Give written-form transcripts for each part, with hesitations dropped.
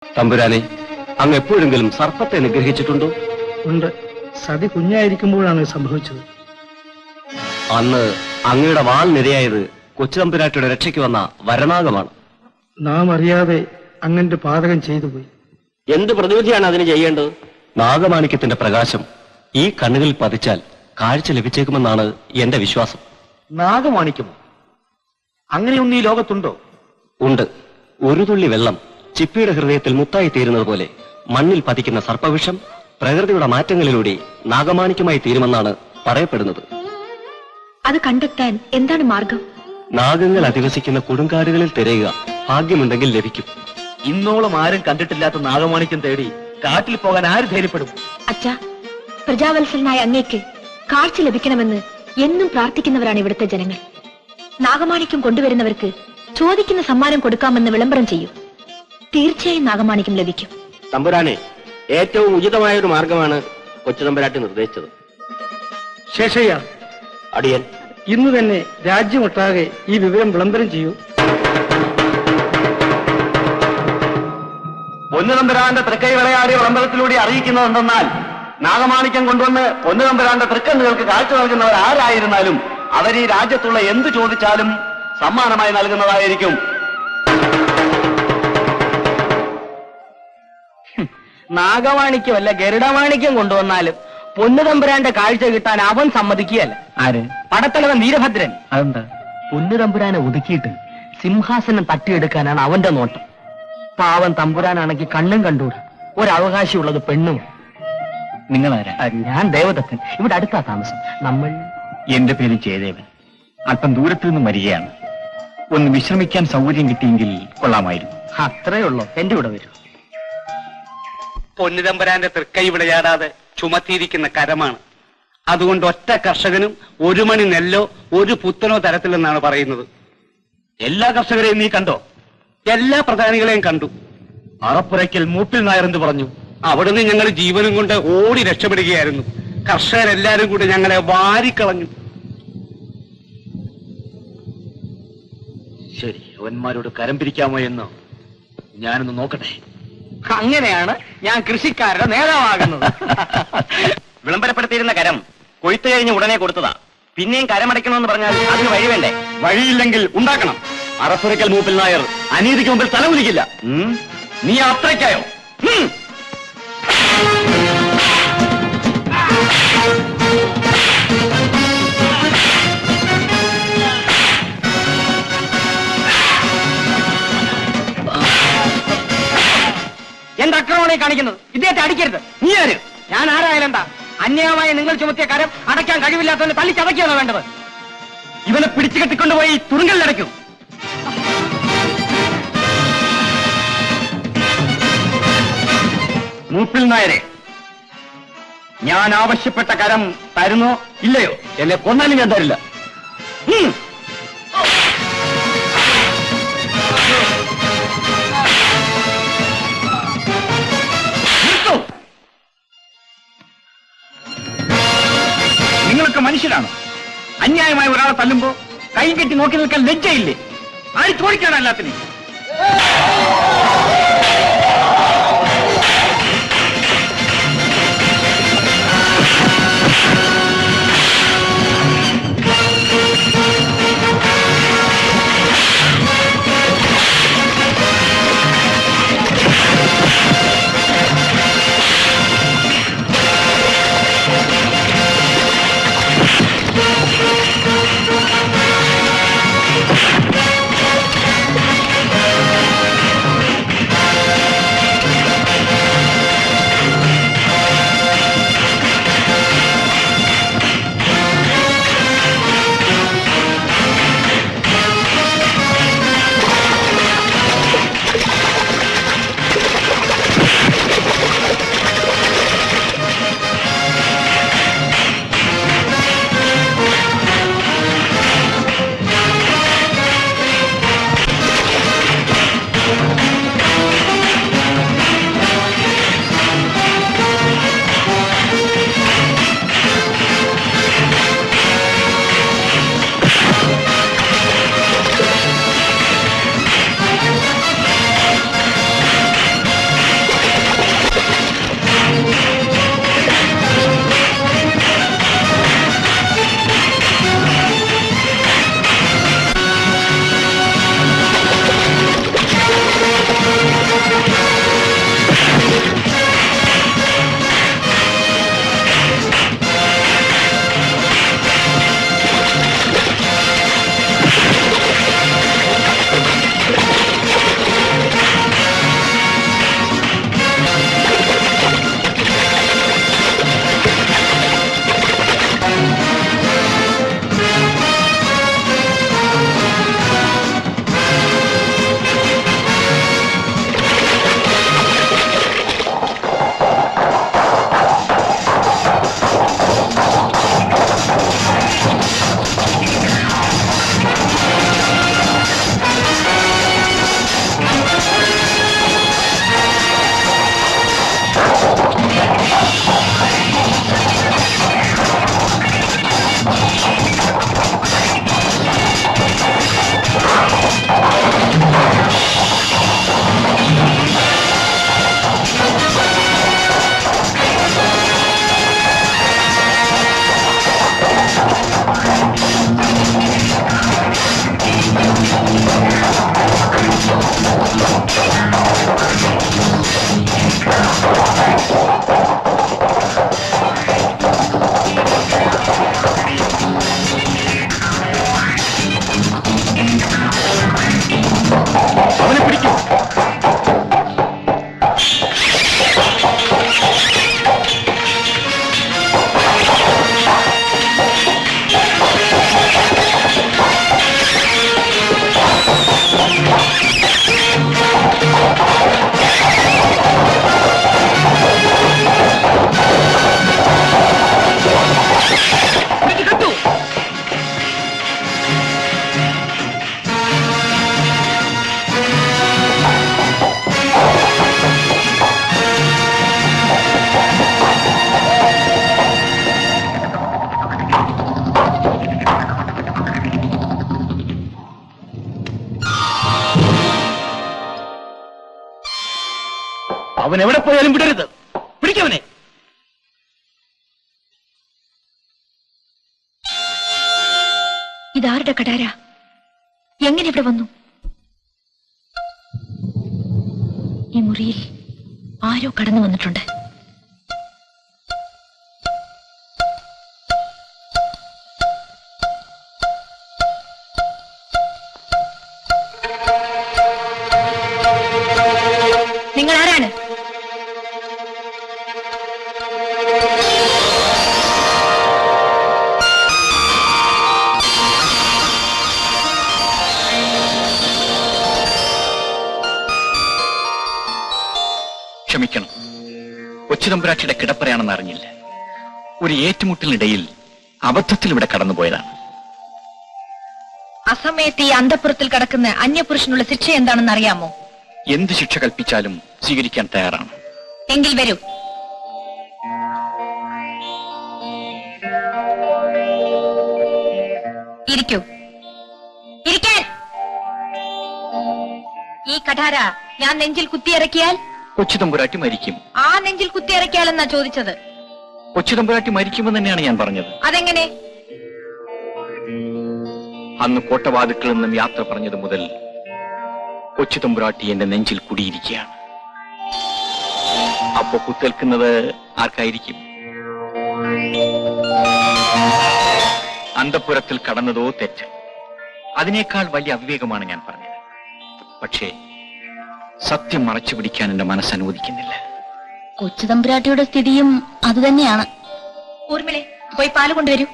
തമ്പുരാനെ, അങ്ങ് എപ്പോഴെങ്കിലും സർപ്പത്തെ നിഗ്രഹിച്ചിട്ടുണ്ടോ? ഉണ്ട്. സതി കുഞ്ഞായിരിക്കുമ്പോഴാണ് സംഭവിച്ചത്. അന്ന് അങ്ങയുടെ വാൾ നിരയായത് കൊച്ചു തമ്പുരാട്ടിയുടെ രക്ഷയ്ക്ക് വന്ന വരനാഗമാണ്. നാം അറിയാതെ അങ്ങന്റെ പാതകം ചെയ്തുപോയി. എന്ത് പ്രതിവിധിയാണ് അതിന് ചെയ്യേണ്ടത്? നാഗമാണിക്യത്തിന്റെ പ്രകാശം ഈ കണ്ണുകളിൽ പതിച്ചാൽ കാഴ്ച ലഭിച്ചേക്കുമെന്നാണ് എന്റെ വിശ്വാസം. നാഗമാണിക്യമോ? അങ്ങനെയൊന്നും ഈ ലോകത്തുണ്ടോ? ഉണ്ട്. ഒരു തുള്ളി വെള്ളം ചിപ്പിയുടെ ഹൃദയത്തിൽ മുത്തായി തീരുന്നത് പോലെ മണ്ണിൽ പതിക്കുന്ന സർപ്പവിഷം പ്രകൃതിയുടെ മാറ്റങ്ങളിലൂടെ നാഗമാണിക്യമായി തീരുമെന്നാണ് പറയപ്പെടുന്നത്. അത് കണ്ടെത്താൻ എന്താണ് മാർഗം? നാഗങ്ങൾ അധിവസിക്കുന്ന കൊടുങ്കാടുകളിൽ തിരയുക. ഭാഗ്യമുണ്ടെങ്കിൽ ലഭിക്കും. ഇന്നോളം ആരും കണ്ടിട്ടില്ലാത്ത നാഗമാണിക്യം തേടി കാട്ടിൽ പോകാൻ ആര് ധൈര്യപ്പെടും? അച്ഛാ, പ്രജാവത്സലനായ അങ്ങേക്ക് കാഴ്ച ലഭിക്കണമെന്ന് എന്നും പ്രാർത്ഥിക്കുന്നവരാണ് ഇവിടുത്തെ ജനങ്ങൾ. നാഗമാണിക്യം കൊണ്ടുവരുന്നവർക്ക് ചോദിക്കുന്ന സമ്മാനം കൊടുക്കാമെന്ന് വിളംബരം ചെയ്യും. തീർച്ചയായും നാഗമാണിക്യം ലഭിക്കും. തമ്പുരാനെ, ഏറ്റവും ഉചിതമായ ഒരു മാർഗമാണ് കൊച്ചു തമ്പുരാട്ടി നിർദ്ദേശിച്ചത്. ശേഷയ്യ, അടിയൻ ഇന്ന് തന്നെ രാജ്യമൊട്ടാകെ ഈ വിവരം വിളംബരം ചെയ്യൂ. പൊന്നുതമ്പുരാന്റെ തൃക്കൈ വിളയാടിയ വിളംബരത്തിലൂടെ അറിയിക്കുന്നത് എന്തെന്നാൽ, നാഗമാണിക്യം കൊണ്ടുവന്ന് പൊന്നുതമ്പുരാന്റെ തൃക്കണ്ണുകൾക്ക് കാഴ്ച നൽകുന്നവർ ആരായിരുന്നാലും അവർ ഈ രാജ്യത്തുള്ള എന്ത് ചോദിച്ചാലും സമ്മാനമായി നൽകുന്നതായിരിക്കും. നാഗമാണിക്യമല്ല, ഗരുഡമാണിക്യം കൊണ്ടുവന്നാലും പൊന്നുതമ്പുരാന്റെ കാഴ്ച കിട്ടാൻ അവൻ സമ്മതിക്കുകയല്ല. ആര്? പടത്തലവൻ വീരഭദ്രൻ. അതെന്താ? പൊന്നുതമ്പുരാനെ ഒതുക്കിയിട്ട് സിംഹാസനം തട്ടിയെടുക്കാനാണ് അവന്റെ നോട്ടം. പാവൻ തമ്പുരാനാണെങ്കിൽ കണ്ണും കണ്ടൂട. ഒരവകാശമുള്ളത് പെണ്ണും. നിങ്ങളാരാ? ഞാൻ ദേവദത്തൻ. ഇവിടെ അടുത്താ താമസം. നമ്മൾ... എന്റെ പേര് ജയദേവൻ. അല്പം ദൂരത്തു നിന്നും വരികയാണ്. ഒന്ന് വിശ്രമിക്കാൻ സൗകര്യം കിട്ടിയെങ്കിൽ കൊള്ളാമായിരുന്നു. അത്രേ ഉള്ളൂ. എന്റെ കൂടെ വരൂ. പൊന്നുതമ്പുരാന്റെ തൃക്കൈ വിളയാടാതെ ചുമത്തിയിരിക്കുന്ന കരമാണ്. അതുകൊണ്ട് ഒറ്റ കർഷകനും ഒരു മണി നെല്ലോ ഒരു പുത്തനോ തരത്തിലെന്നാണ് പറയുന്നത്. എല്ലാ കർഷകരെയും നീ കണ്ടോ? എല്ലാ പ്രധാനികളെയും കണ്ടു. അറപ്പുരയ്ക്കൽ മൂപ്പിൽ നായർ എന്ന് പറഞ്ഞു. അവിടുന്ന് ഞങ്ങൾ ജീവനും കൊണ്ട് ഓടി രക്ഷപ്പെടുകയായിരുന്നു. കർഷകരെല്ലാരും കൂടി ഞങ്ങളെ വാരിക്കളഞ്ഞു. ശരി, അവന്മാരോട് കരം പിരിക്കാമോ എന്ന് ഞാനൊന്ന് നോക്കട്ടെ. അങ്ങനെയാണ് ഞാൻ കൃഷിക്കാരുടെ നേതാവാകുന്നത്. വിളംബരപ്പെടുത്തിയിരുന്ന കരം കൊയ്ത്തു കഴിഞ്ഞ് ഉടനെ കൊടുത്തതാ. പിന്നെയും കരമടയ്ക്കണമെന്ന് പറഞ്ഞാൽ അതിന് വഴി വേണ്ടേ? വഴിയില്ലെങ്കിൽ ഉണ്ടാക്കണം. അറപ്പുരയ്ക്കൽ മൂപ്പിൽ നായർ അനീതിക്ക് മുമ്പിൽ തലകുലിക്കില്ല. നീ അത്രയ്ക്കായോ? എന്ത് അക്രമമാണ് കാണിക്കുന്നത്? ഇദ്ദേഹത്തെ അടിക്കരുത്. നീ ആര്? ഞാൻ ആരായാലും എന്താ? അന്യായമായി നിങ്ങൾ ചുമത്തിയ കരം അടയ്ക്കാൻ കഴിവില്ലാത്തവന് തല്ലിച്ചതയ്ക്കാണ് വേണ്ടത്. ഇവനെ പിടിച്ചു കെട്ടിക്കൊണ്ടുപോയി തുറുങ്കലിലടയ്ക്കൂ. മൂപ്പിൽ നായരെ, ഞാൻ ആവശ്യപ്പെട്ട കരം തരുന്നോ ഇല്ലയോ? എന്നെ കൊന്നാലും ഞാൻ തരില്ല. നിങ്ങളൊക്കെ മനുഷ്യരാണ്. അന്യായമായ ഒരാളെ തല്ലുമ്പോ കൈ കെട്ടി നോക്കി നിൽക്കാൻ ലജ്ജയില്ലേ? ആര് ചോദിക്കാണ് എല്ലാത്തിനും? അവൻ എവിടെ പോയാലും വിടരുത്. പിടിക്കവനെ. ഇതാരുടെ കടാര? എങ്ങനെ ഇവിടെ വന്നു? ഈ മുറിയിൽ ആരോ കടന്നു വന്നിട്ടുണ്ട്. നിങ്ങൾ ആരാണ്? ക്ഷമിക്കണം, കൊച്ചുതമ്പുരാട്ടിയുടെ കിടപ്പറയാണെന്ന് അറിഞ്ഞില്ല. ഒരു ഏറ്റുമുട്ടലിനിടയിൽ അബദ്ധത്തിൽ ഇവിടെ കടന്നുപോയതാണ്. അസമയത്ത് ഈ അന്തഃപുരത്തിൽ കിടക്കുന്ന അന്യപുരുഷനുള്ള ശിക്ഷ എന്താണെന്ന് അറിയാമോ? എന്ത് ശിക്ഷ കൽപ്പിച്ചാലും സ്വീകരിക്കാൻ തയ്യാറാണ്. എങ്കിൽ വരൂ. ഇരിക്കൂ. ഇരിക്കാൻ. ഈ കഠാര ഞാൻ നെഞ്ചിൽ കുത്തിയിറക്കിയാൽ കൊച്ചുതമ്പുരാട്ടി മരിക്കും. ആ നെഞ്ചിൽ കുത്തിയിറക്കിയാലെന്നാ ചോദിച്ചത്. കൊച്ചുതമ്പുരാട്ടി മരിക്കുമെന്ന് തന്നെയാണ് ഞാൻ പറഞ്ഞത്. അതെങ്ങനെ? അന്ന് കോട്ടവാതിക്കൽ നിന്നും യാത്ര പറഞ്ഞത് മുതൽ കൊച്ചുതമ്പുരാട്ടി എന്റെ നെഞ്ചിൽ കുടിയിരിക്കുകയാണ്. അപ്പോ കുത്തേൽക്കുന്നത് ആർക്കായിരിക്കും? അന്തഃപുരത്തിൽ കടന്നതോ തെറ്റ്. അതിനേക്കാൾ വലിയ അവിവേകമാണ് ഞാൻ പറഞ്ഞത്. പക്ഷേ സത്യം മറച്ചു പിടിക്കാൻ എന്റെ മനസ്സ് അനുവദിക്കുന്നില്ല. കൊച്ചുതമ്പുരാട്ടിയുടെ സ്ഥിതിയും അതുതന്നെയാണ്. ഊർമിളെ, പോയി പാല് കൊണ്ടുവരൂ.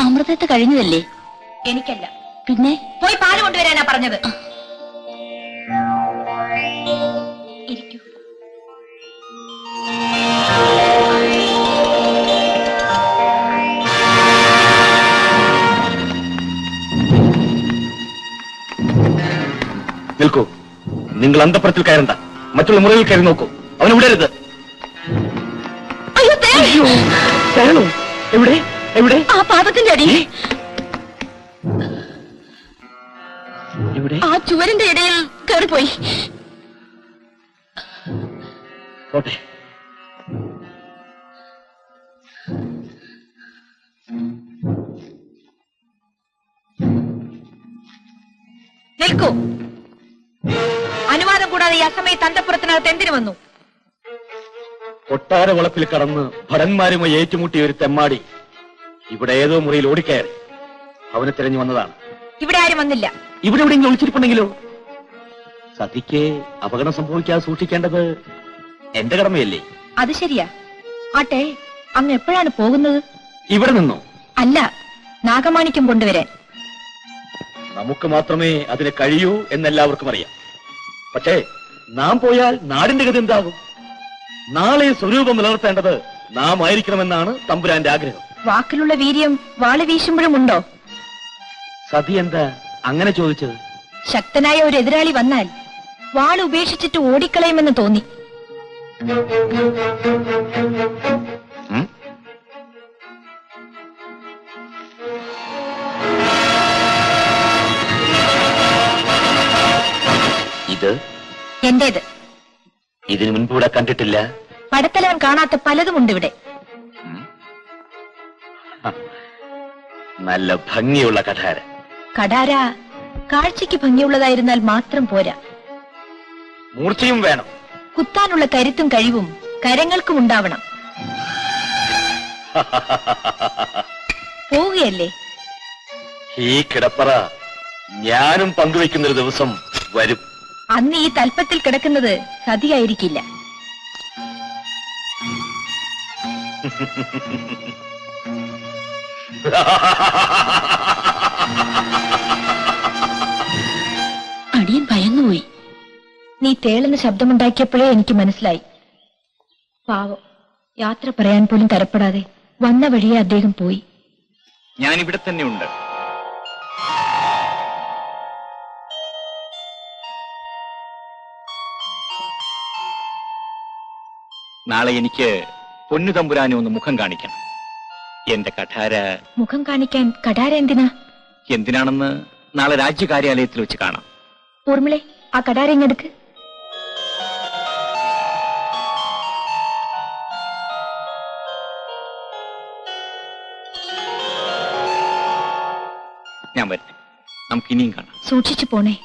അമൃതത്തെ കഴിഞ്ഞതല്ലേ? എനിക്കല്ല. പിന്നെ പോയി പാല് കൊണ്ടുവരാനാ പറഞ്ഞത്. ഇരിക്കൂ. നിൽക്കൂ. നിങ്ങൾ അന്തഃപുരത്തിൽ കയറണ്ട. മറ്റുള്ള മുറിയിൽ കയറി നോക്കൂ. അവനെ വിടരുത്. എവിടെ എവിടെ? ആ പാദത്തിന്റെ അടി. എവിടെ? ആ ചുവരിന്റെ ഇടയിൽ കയറിപ്പോയി. പോട്ടെ. നിൽക്കൂ. അനുവാദം കൂടാതെ ഈ അസമയത്ത് അന്തഃപുരത്തിനകത്ത് എന്തിനു വന്നു? കൊട്ടാര വളപ്പിൽ കടന്ന് ഭടന്മാരുമായി ഏറ്റുമുട്ടിയ ഒരു തെമ്മാടി ഇവിടെ ഏതോ മുറിയിൽ ഓടിക്കയറി. അവനെ തിരഞ്ഞു വന്നതാണ്. ഇവിടെ ആരും വന്നില്ല. ഇവിടെ എവിടെയെങ്കിലും ഒളിച്ചിരിപ്പുണ്ടെങ്കിലോ? സതിക്ക് അപകടം സംഭവിക്കാതെ സൂക്ഷിക്കേണ്ടത് എന്റെ കടമയല്ലേ? അത് ശരിയാ. ആട്ടെ, അങ്ങ് എപ്പോഴാണ് പോകുന്നത്? ഇവിടെ നിന്നോ? അല്ല, നാഗമാണിക്യം കൊണ്ടുവരാൻ. നമുക്ക് മാത്രമേ അതിന് കഴിയൂ എന്നെല്ലാവർക്കും അറിയാം. പക്ഷേ നാം പോയാൽ നാടിന്റെ ഗതി എന്താകും? നാളെ സ്വരൂപം നിലനിർത്തേണ്ടത് നാം ആയിരിക്കണമെന്നാണ് തമ്പുരാന്റെ ആഗ്രഹം. വാക്കിലുള്ള വീര്യം വാള് വീശുമ്പോഴും ഉണ്ടോ? സതി എന്താ അങ്ങനെ ചോദിച്ചത്? ശക്തനായ ഒരു എതിരാളി വന്നാൽ വാൾ ഉപേക്ഷിച്ചിട്ട് ഓടിക്കളയുമെന്ന് തോന്നി. ഇത് എന്റേത്. ഇതിനു മുൻപ് ഇവിടെ കണ്ടിട്ടില്ല. പടത്തലവൻ കാണാത്ത പലതുമുണ്ട് ഇവിടെ. നല്ല ഭംഗിയുള്ള കഠാര. കടാര കാഴ്ചയ്ക്ക് ഭംഗിയുള്ളതായിരുന്നാൽ മാത്രം പോരാ, മൂർച്ചയും വേണം. കുത്താനുള്ള കരുത്തും കഴിവും കരങ്ങൾക്കും ഉണ്ടാവണം. പോവുകയല്ലേ? ഈ കിടപ്പറ ഞാനും പങ്കുവെക്കുന്നൊരു ദിവസം വരും. അന്ന് ഈ തൽപ്പത്തിൽ കിടക്കുന്നത് സതിയായിരിക്കില്ല. അടിയൻ ഭയന്നുപോയി. നീ തേളുന്ന ശബ്ദമുണ്ടാക്കിയപ്പോഴേ എനിക്ക് മനസ്സിലായി. പാവം, യാത്ര പറയാൻ പോലും തരപ്പെടാതെ വന്ന വഴിയെ അദ്ദേഹം പോയി. ഞാൻ ഇവിടെ തന്നെ ഉണ്ട്. നാളെ എനിക്ക് പൊന്നു തമ്പുരാനെ ഒന്ന് മുഖം കാണിക്കണം. എന്റെ കഠാര മുഖം കാണിക്കാൻ കടാര എന്തിനാ? എന്തിനാണെന്ന് നാളെ രാജ്യകാര്യാലയത്തിൽ വെച്ച് കാണാം. ഊർമിളെ, ആ കടാര ഇങ്ങെടുക്ക്. ഞാൻ വരട്ടെ. നമുക്ക് ഇനിയും കാണാം. സൂക്ഷിച്ചു പോണേ.